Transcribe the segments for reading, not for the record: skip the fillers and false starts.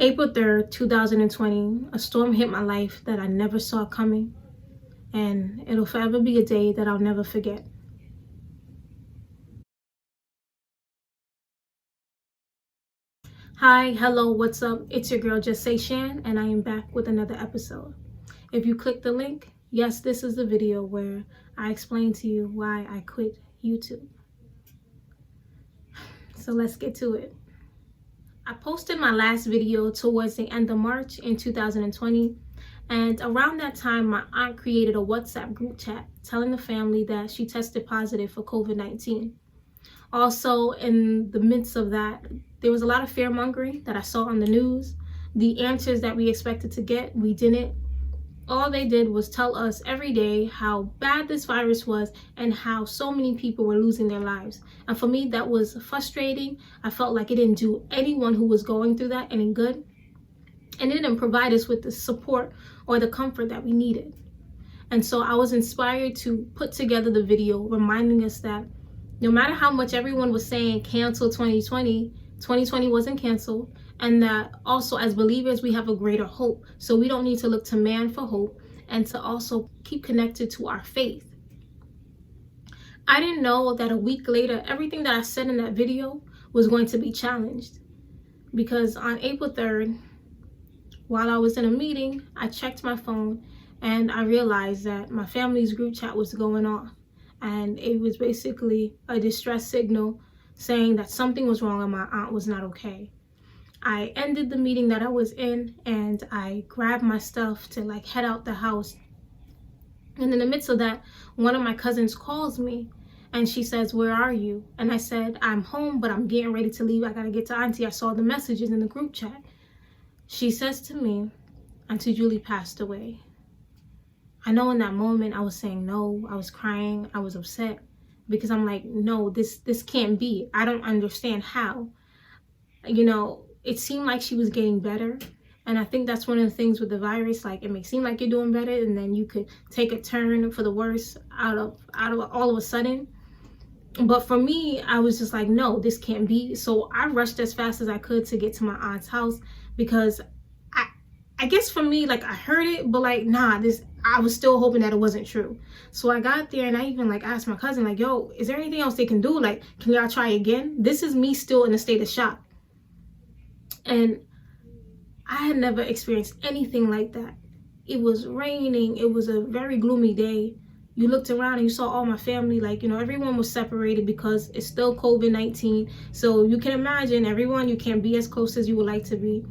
April 3rd, 2020, a storm hit my life that I never saw coming, and it'll forever be a day that I'll never forget. Hi, hello, what's up? It's your girl, Just Say Shan, and I am back with another episode. If you click the link, yes, this is the video where I explain to you why I quit YouTube. So let's get to it. I posted my last video towards the end of March in 2020, and around that time my aunt created a WhatsApp group chat telling the family that she tested positive for COVID-19. Also, in the midst of that, there was a lot of fear mongering that I saw on the news. The answers that we expected to get, we didn't. All they did was tell us every day how bad this virus was and how so many people were losing their lives. And for me, that was frustrating. I felt like it didn't do anyone who was going through that any good. And it didn't provide us with the support or the comfort that we needed. And so I was inspired to put together the video reminding us that no matter how much everyone was saying cancel 2020, 2020 wasn't canceled. And that also as believers, we have a greater hope. So we don't need to look to man for hope, and to also keep connected to our faith. I didn't know that a week later, everything that I said in that video was going to be challenged. Because on April 3rd, while I was in a meeting, I checked my phone and I realized that my family's group chat was going off. And it was basically a distress signal saying that something was wrong and my aunt was not okay. I ended the meeting that I was in and I grabbed my stuff to head out the house. And in the midst of that, one of my cousins calls me and she says, "Where are you?" And I said, "I'm home, but I'm getting ready to leave. I gotta get to Aunty. I saw the messages in the group chat." She says to me, "Auntie Julie passed away." I know in that moment I was saying no, I was crying, I was upset, because I'm like, no, this can't be. I don't understand how. It seemed like she was getting better. And I think that's one of the things with the virus, it may seem like you're doing better and then you could take a turn for the worse out of all of a sudden. But for me, I was just like, no, this can't be. So I rushed as fast as I could to get to my aunt's house, because I guess for me, I heard it, but I was still hoping that it wasn't true. So I got there and I even asked my cousin, yo, is there anything else they can do? Can y'all try again? This is me still in a state of shock. And I had never experienced anything like that. It was raining. It was a very gloomy day. You looked around and you saw all my family, everyone was separated because it's still COVID-19. So you can imagine everyone, you can't be as close as you would like to be.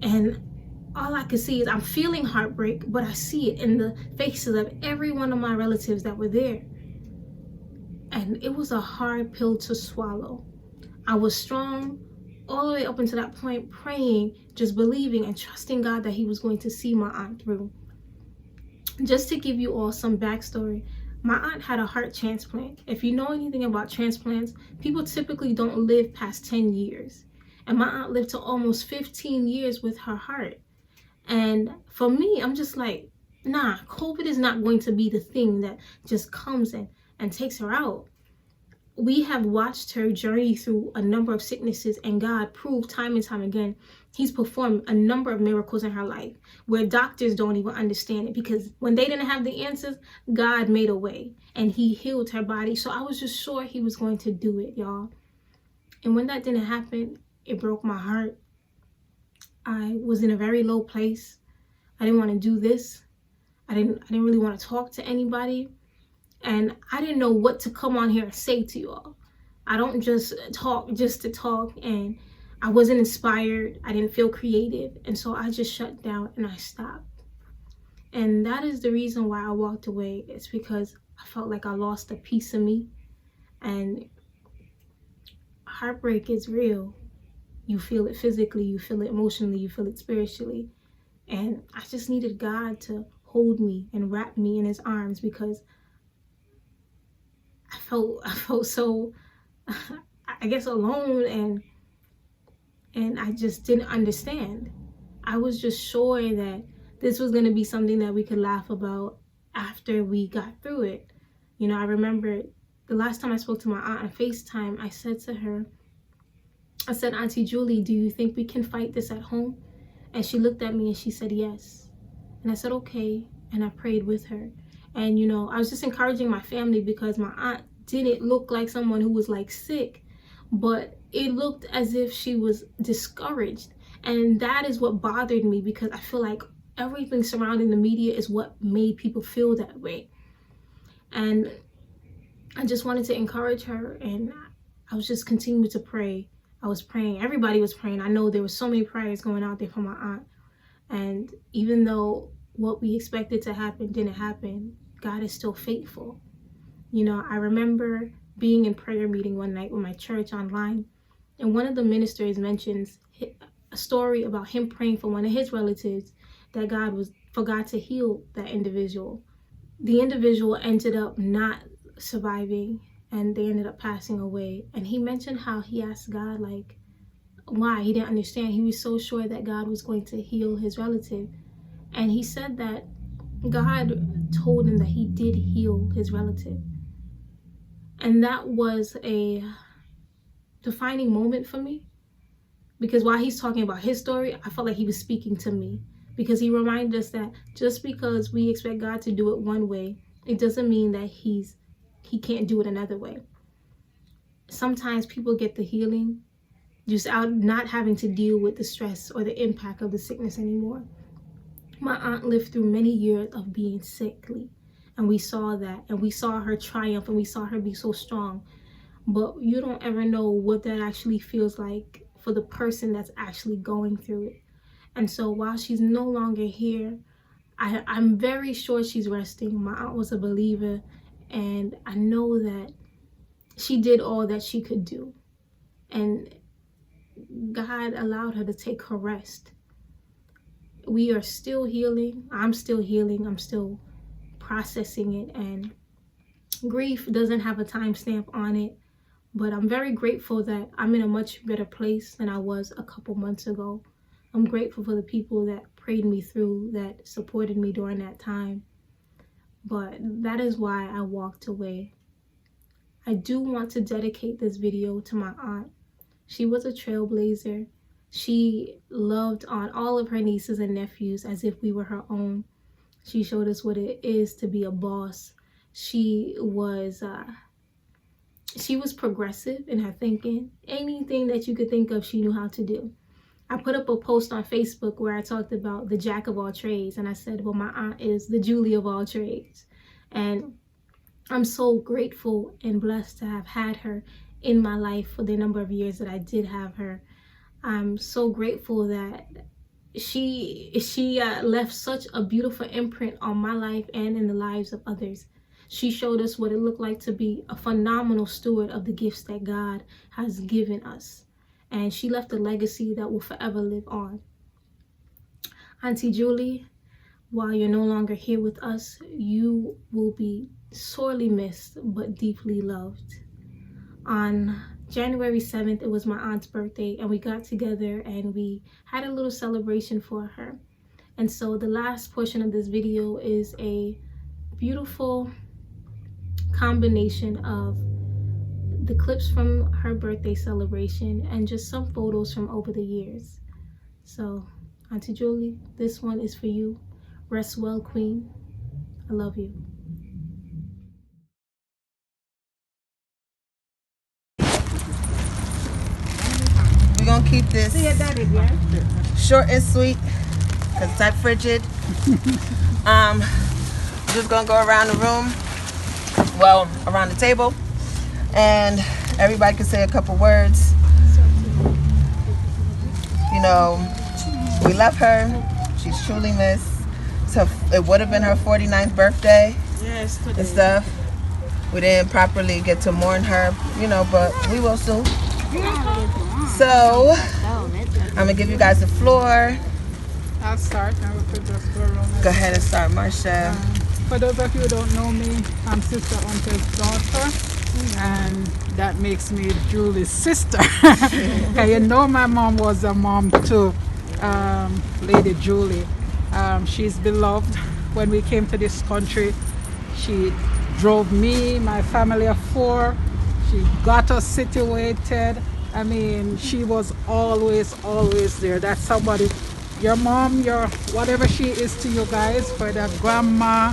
And all I could see is I'm feeling heartbreak, but I see it in the faces of every one of my relatives that were there. And it was a hard pill to swallow. I was strong all the way up until that point, praying, just believing and trusting God that he was going to see my aunt through. Just to give you all some backstory, my aunt had a heart transplant. If you know anything about transplants, people typically don't live past 10 years. And my aunt lived to almost 15 years with her heart. And for me, I'm just like, nah, COVID is not going to be the thing that just comes and takes her out. We have watched her journey through a number of sicknesses, and God proved time and time again, he's performed a number of miracles in her life where doctors don't even understand it, because when they didn't have the answers, God made a way and he healed her body. So I was just sure he was going to do it, y'all. And when that didn't happen, it broke my heart. I was in a very low place. I didn't want to do this. I didn't really want to talk to anybody. And I didn't know what to come on here and say to you all. I don't just talk just to talk, and I wasn't inspired. I didn't feel creative. And so I just shut down and I stopped. And that is the reason why I walked away. It's because I felt like I lost a piece of me. And heartbreak is real. You feel it physically, you feel it emotionally, you feel it spiritually. And I just needed God to hold me and wrap me in his arms, because I felt so, I guess, alone, and I just didn't understand. I was just sure that this was going to be something that we could laugh about after we got through it. I remember the last time I spoke to my aunt on FaceTime, I said to her, I said, "Auntie Julie, do you think we can fight this at home?" And she looked at me and she said yes. And I said, okay. And I prayed with her. And, you know, I was just encouraging my family because my aunt didn't look like someone who was like sick, but it looked as if she was discouraged. And that is what bothered me, because I feel like everything surrounding the media is what made people feel that way. And I just wanted to encourage her, and I was just continuing to pray. I was praying. Everybody was praying. I know there were so many prayers going out there for my aunt. And even though what we expected to happen didn't happen, God is still faithful. You know, I remember being in prayer meeting one night with my church online, and one of the ministers mentions a story about him praying for one of his relatives that God forgot to heal that individual. The individual ended up not surviving, and they ended up passing away. And he mentioned how he asked God, like, why. He didn't understand. He was so sure that God was going to heal his relative. And he said that God told him that he did heal his relative. And that was a defining moment for me, because while he's talking about his story, I felt like he was speaking to me, because he reminded us that just because we expect God to do it one way, it doesn't mean that he can't do it another way. Sometimes people get the healing just out not having to deal with the stress or the impact of the sickness anymore. My aunt lived through many years of being sickly, and we saw that, and we saw her triumph, and we saw her be so strong. But you don't ever know what that actually feels like for the person that's actually going through it. And so while she's no longer here, I'm very sure she's resting. My aunt was a believer, and I know that she did all that she could do. And God allowed her to take her rest. We are still healing. I'm still healing. I'm still processing it. And grief doesn't have a timestamp on it. But I'm very grateful that I'm in a much better place than I was a couple months ago. I'm grateful for the people that prayed me through, that supported me during that time. But that is why I walked away. I do want to dedicate this video to my aunt. She was a trailblazer. She loved on all of her nieces and nephews as if we were her own. She showed us what it is to be a boss. She was progressive in her thinking. Anything that you could think of, she knew how to do. I put up a post on Facebook where I talked about the jack of all trades, and I said, well, my aunt is the Julie of all trades. And I'm so grateful and blessed to have had her in my life for the number of years that I did have her. I'm so grateful that she left such a beautiful imprint on my life and in the lives of others. She showed us what it looked like to be a phenomenal steward of the gifts that God has given us. And she left a legacy that will forever live on. Auntie Julie, while you're no longer here with us, you will be sorely missed but deeply loved. On January 7th, it was my aunt's birthday, and we got together and we had a little celebration for her. And so the last portion of this video is a beautiful combination of the clips from her birthday celebration and just some photos from over the years. So, Auntie Julie, this one is for you. Rest well, Queen. I love you. We're gonna keep this short and sweet because it's that frigid. Just gonna go around the room, well, around the table, and everybody can say a couple words. You know, we love her. She's truly missed. So it would have been her 49th birthday and stuff. We didn't properly get to mourn her, you know, but we will soon. So I'm gonna give you guys the floor. I'll start. I will just go around. Go ahead and start, Marcia. For those of you who don't know me, I'm Sister Auntie's daughter, and that makes me Julie's sister. Okay, you know my mom was a mom to Lady Julie. She's beloved. When we came to this country, she drove me, my family of 4. She got us situated. I mean, she was always there. That's somebody your mom, your whatever she is to you guys, for the grandma,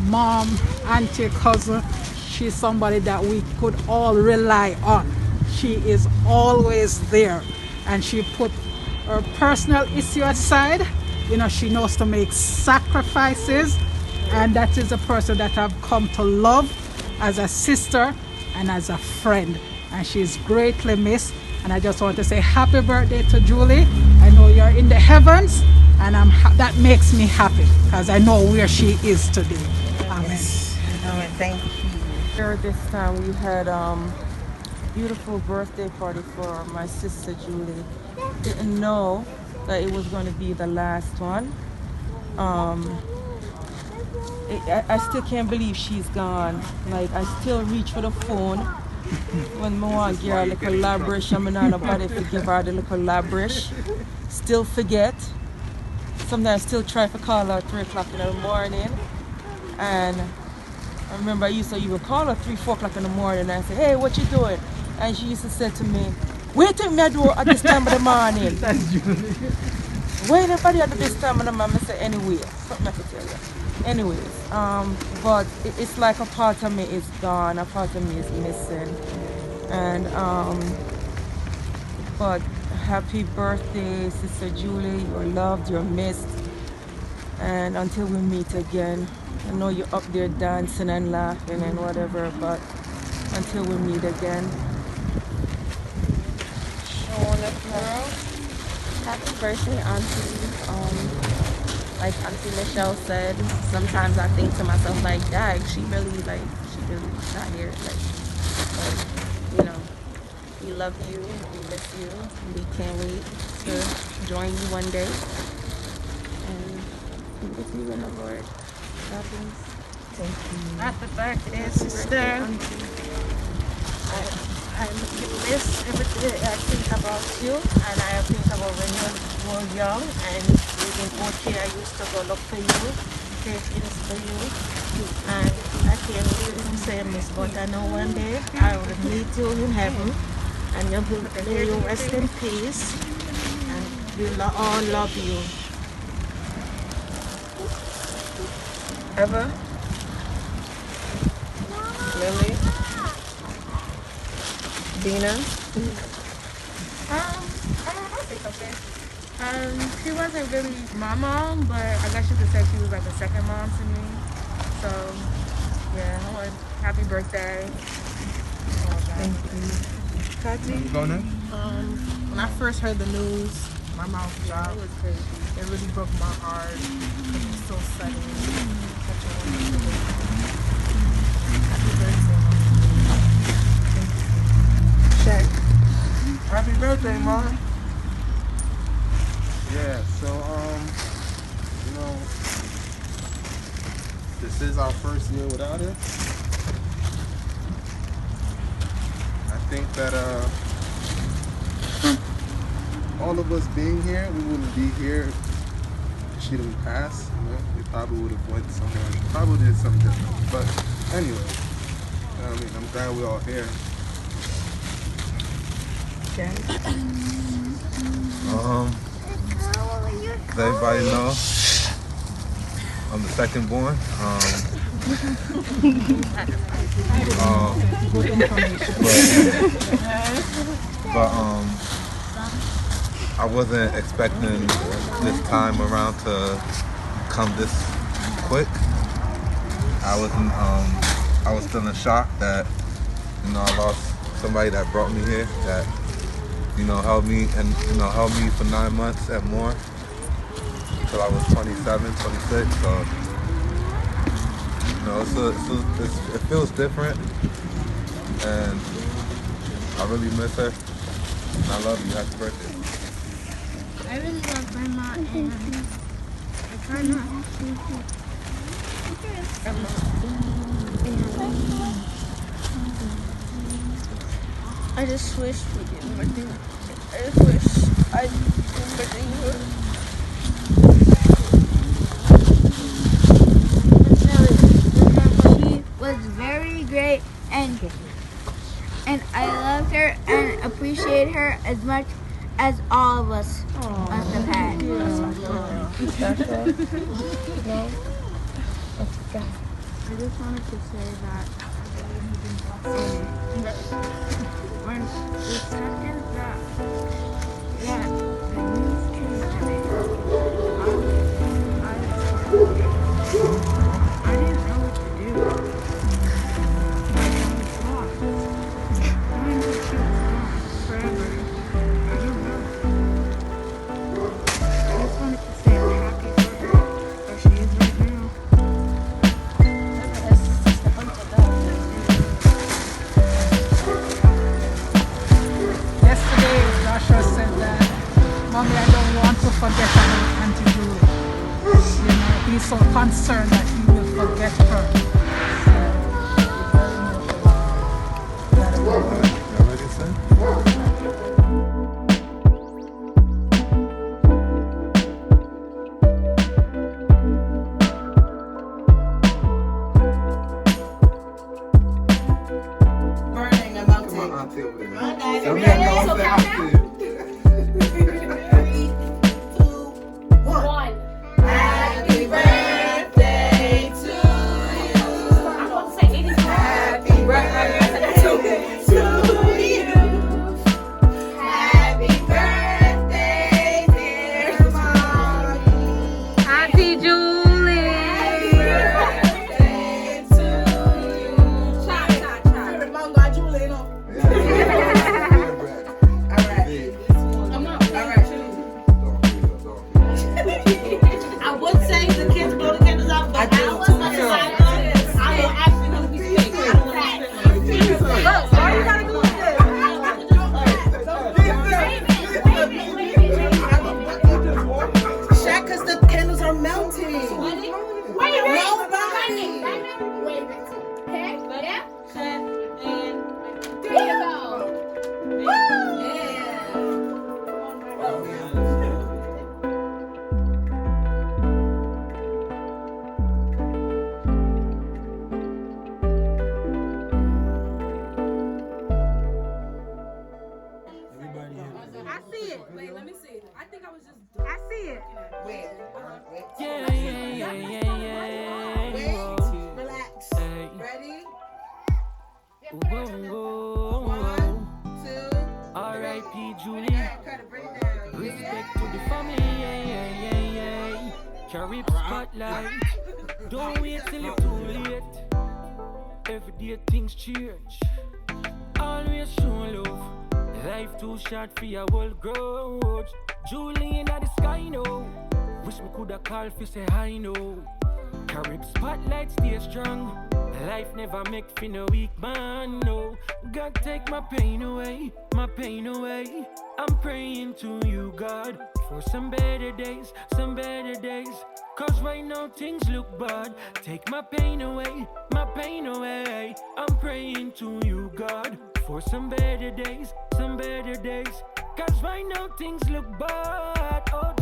mom, auntie, cousin, she's somebody that we could all rely on. She is always there, and she put her personal issue aside. You know, she knows to make sacrifices, and that is a person that I've come to love as a sister and as a friend, and she's greatly missed. And I just want to say happy birthday to Julie. I know you're in the heavens, and that makes me happy because I know where she is today. Amen. Amen. Thank you. Here this time we had beautiful birthday party for my sister Julie. Didn't know that it was going to be the last one. I still can't believe she's gone. Like, I still reach for the phone when I want to give her a little labrish. I'm not nobody to give her the little labrish. Still forget. Sometimes I still try to call her at 3 o'clock in the morning. And I remember I used to even call her 3, 4 o'clock in the morning and I say, hey, what you doing? And she used to say to me, wait till me do at this time of the morning. That's Julie. Wait everybody at this time of the morning. I say, anyway, something I can tell you. Anyways, but it's like a part of me is gone, a part of me is innocent. And but happy birthday, Sister Julie. You're loved, you're missed. And until we meet again, I know you're up there dancing and laughing and whatever, but until we meet again. Showing up, girl. Happy birthday, Auntie. Like Auntie Michelle said, sometimes I think to myself, like, dang, she really not here. Like, but, you know, we love you, we miss you, we can't wait to join you one day and be with you in the Lord. God bless. Thank you. Happy birthday, sister. I miss every day I think about you, and I think about when you were young and in OT. I used to go look for you, take things for you, and I can't really say this, but I know one day I will meet you in heaven, and may you rest in peace, and we all love you. Eva? Lily? Dina? I think okay. She wasn't really my mom, but I guess you could say she was like a second mom to me. So, yeah, I want happy birthday. Thank you. Kati? Go next. When I first heard the news, my mouth dropped. It was crazy. It really broke my heart. It was so sudden. Such a wonderful day. Happy birthday. Check. Happy birthday, Mom. Yeah, so you know, this is our first year without her. I think that all of us being here, we wouldn't be here if she didn't pass. You know, we probably would have went somewhere, probably did something different. But anyway, I mean, I'm glad we're all here. Okay. As everybody know, I'm the second born. But I wasn't expecting this time around to come this quick. I was still in shock that, you know, I lost somebody that brought me here, that, you know, held me for 9 months and more until I was 27, 26. So, you know, it feels different, and I really miss her. And I love you. Happy birthday. I really love Grandma, and I try not I just wish we did more things. I just wish I did more things. She was very great, and I loved her and appreciate her as much as all of us must have had. Joshua? No? Okay. I just wanted to say that when the second that the news came to me, I didn't know what to do. I was lost. Knowing that she was gone forever, I don't know. I just wanted to say I'm happy for her, where she is right now. Yesterday, Joshua said that, Mommy, I don't want to forget about Auntie Julie. You know, he's so concerned that he will forget her. Y'all ready, son? Burning a mountain. Come on, Auntie over there. Come on, guys. Tell me Ready? how So to say count Auntie. 3, 2, 1. Happy birthday to you. I'm going to say 85. Happy birthday to you. Happy birthday, dear mommy. Auntie Julie. Happy birthday to you. Cha, cha, cha. Remember Julie, no? All right. Come on. All right. I would say the kids blow the candles out, but I was not decided. I will actually want to be fake. I don't want to be fake. Look, all you gotta do is this. Shaq, because the candles are melting. Nobody. I see it. Wait, let me see. I think I was just. I see it. Wait. Yeah. Wait. Relax. Hey. Ready? Whoa. 1, 2. R.I.P. Julie. Cut it, bring it down. Respect to the family. Yeah. CARIB spotlight. Don't wait till it's too late. Every day things change. Always show love. Life too short for your whole grudge. Julie in the sky, no. Wish me coulda called for say hi, no. CARIB spotlight stay strong. Life never make for no weak man, no. God take my pain away, my pain away. I'm praying to you, God, for some better days, some better days. Cause right now things look bad. Take my pain away, my pain away. I'm praying to you, God, for some better days, some better days. Cause right now things look bad. Oh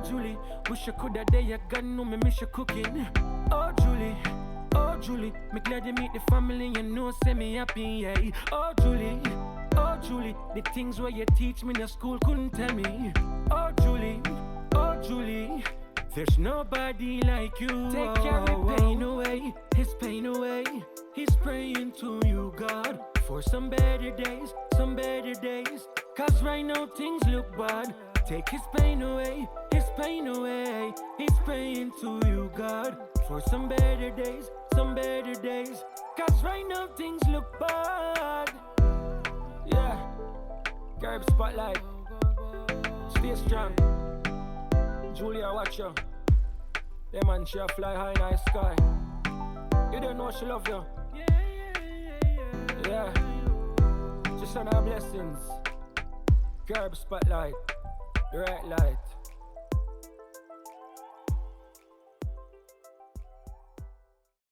Julie, wish I coulda there, you God know me miss your cooking. Oh Julie, me glad you meet the family, you know say me happy, yeah. Oh Julie, the things where you teach me in the school couldn't tell me. Oh Julie, there's nobody like you. Take CARIB pain away, his pain away. He's praying to you, God, for some better days, some better days. Cause right now things look bad. Take his pain away, his pain away. He's praying to you, God, for some better days, some better days. Cause right now things look bad. Yeah, CARIB spotlight. Stay strong. Julia, watch you. Yeah, man, she a fly high in the sky. You don't know she love you. Yeah. Just send her blessings. CARIB spotlight. The right light.